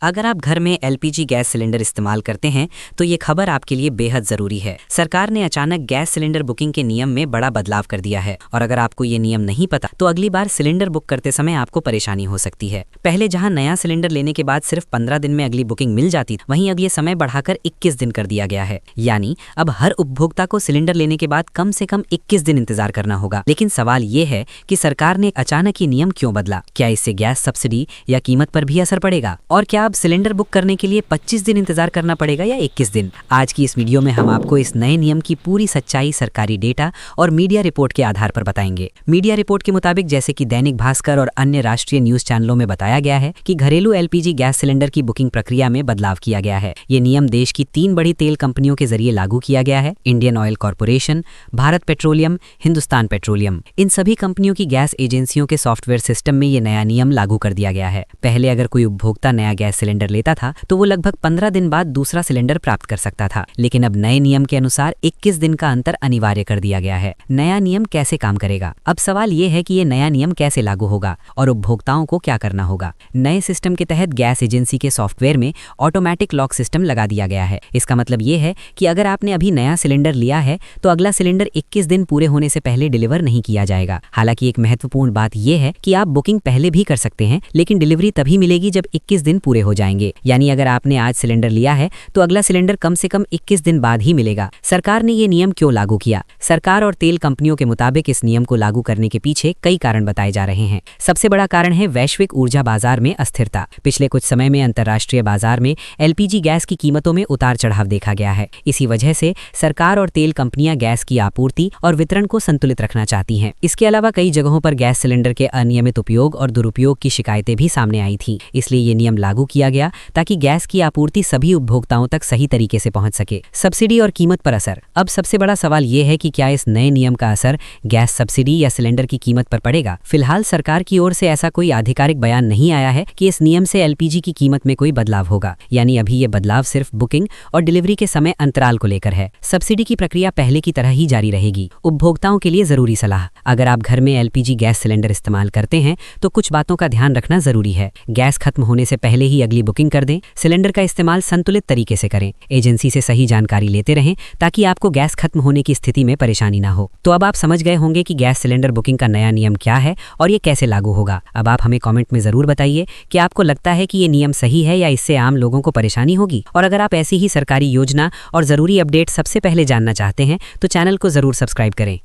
अगर आप घर में एलपीजी गैस सिलेंडर इस्तेमाल करते हैं तो ये खबर आपके लिए बेहद जरूरी है। सरकार ने अचानक गैस सिलेंडर बुकिंग के नियम में बड़ा बदलाव कर दिया है और अगर आपको ये नियम नहीं पता तो अगली बार सिलेंडर बुक करते समय आपको परेशानी हो सकती है। पहले जहां नया सिलेंडर लेने के बाद सिर्फ 15 दिन में अगली बुकिंग मिल जाती, वहीं अब ये समय बढ़ाकर 21 दिन कर दिया गया है। यानी अब हर उपभोक्ता को सिलेंडर लेने के बाद कम से कम 21 दिन इंतजार करना होगा। लेकिन सवाल ये है कि सरकार ने अचानक ये नियम क्यों बदला? क्या इससे गैस सब्सिडी या कीमत पर भी असर पड़ेगा? और क्या अब सिलेंडर बुक करने के लिए 25 दिन इंतजार करना पड़ेगा या 21 दिन? आज की इस वीडियो में हम आपको इस नए नियम की पूरी सच्चाई सरकारी डेटा और मीडिया रिपोर्ट के आधार पर बताएंगे। मीडिया रिपोर्ट के मुताबिक जैसे कि दैनिक भास्कर और अन्य राष्ट्रीय न्यूज चैनलों में बताया गया है कि घरेलू एलपीजी गैस सिलेंडर की बुकिंग प्रक्रिया में बदलाव किया गया है। ये नियम देश की 3 बड़ी तेल कंपनियों के जरिए लागू किया गया है: Indian Oil Corporation, Bharat Petroleum, Hindustan Petroleum. इन सभी कंपनियों की गैस एजेंसियों के सॉफ्टवेयर सिस्टम में ये नया नियम लागू कर दिया गया है। पहले अगर कोई उपभोक्ता नया गैस सिलेंडर लेता था तो वो लगभग 15 दिन बाद दूसरा सिलेंडर प्राप्त कर सकता था, लेकिन अब नए नियम के अनुसार 21 दिन का अंतर अनिवार्य कर दिया गया है। नया नियम कैसे काम करेगा? अब सवाल ये है कि ये नया नियम कैसे लागू होगा और उपभोक्ताओं को क्या करना होगा। नए सिस्टम के तहत गैस एजेंसी के सॉफ्टवेयर में ऑटोमेटिक लॉक सिस्टम लगा दिया गया है। इसका मतलब ये है कि अगर आपने अभी नया सिलेंडर लिया है तो अगला सिलेंडर 21 दिन पूरे होने से पहले डिलीवर नहीं किया जाएगा। हालांकि एक महत्वपूर्ण बात यह है कि आप बुकिंग पहले भी कर सकते हैं, लेकिन डिलीवरी तभी मिलेगी जब 21 दिन पूरे हो जाएंगे। यानी अगर आपने आज सिलेंडर लिया है तो अगला सिलेंडर कम से कम 21 दिन बाद ही मिलेगा। सरकार ने ये नियम क्यों लागू किया? सरकार और तेल कंपनियों के मुताबिक इस नियम को लागू करने के पीछे कई कारण बताए जा रहे हैं। सबसे बड़ा कारण है वैश्विक ऊर्जा बाजार में अस्थिरता। पिछले कुछ समय में अंतर्राष्ट्रीय बाजार में एलपीजी गैस की कीमतों में उतार चढ़ाव देखा गया है। इसी वजह से सरकार और तेल कंपनियां गैस की आपूर्ति और वितरण को संतुलित रखना चाहती हैं। इसके अलावा कई जगहों पर गैस सिलेंडर के अनियमित उपयोग और दुरुपयोग की शिकायतें भी सामने आई थी। इसलिए ये नियम लागू किया गया ताकि गैस की आपूर्ति सभी उपभोक्ताओं तक सही तरीके से पहुंच सके। सब्सिडी और कीमत पर असर। अब सबसे बड़ा सवाल यह है कि क्या इस नए नियम का असर गैस सब्सिडी या सिलेंडर की कीमत पर पड़ेगा? फिलहाल सरकार की ओर से ऐसा कोई आधिकारिक बयान नहीं आया है कि इस नियम से एलपीजी की कीमत में कोई बदलाव होगा। यानी अभी ये बदलाव सिर्फ बुकिंग और डिलीवरी के समय अंतराल को लेकर है। सब्सिडी की प्रक्रिया पहले की तरह ही जारी रहेगी। उपभोक्ताओं के लिए जरूरी सलाह। अगर आप घर में एलपीजी गैस सिलेंडर इस्तेमाल करते हैं तो कुछ बातों का ध्यान रखना जरूरी है। गैस खत्म होने से पहले ही अगली बुकिंग कर दें। सिलेंडर का इस्तेमाल संतुलित तरीके से करें। एजेंसी से सही जानकारी लेते रहें ताकि आपको गैस खत्म होने की स्थिति में परेशानी ना हो। तो अब आप समझ गए होंगे कि गैस सिलेंडर बुकिंग का नया नियम क्या है और ये कैसे लागू होगा। अब आप हमें कमेंट में जरूर बताइए कि आपको लगता है कि ये नियम सही है या इससे आम लोगों को परेशानी होगी। और अगर आप ऐसी ही सरकारी योजना और जरूरी अपडेट सबसे पहले जानना चाहते हैं तो चैनल को जरूर सब्सक्राइब करें।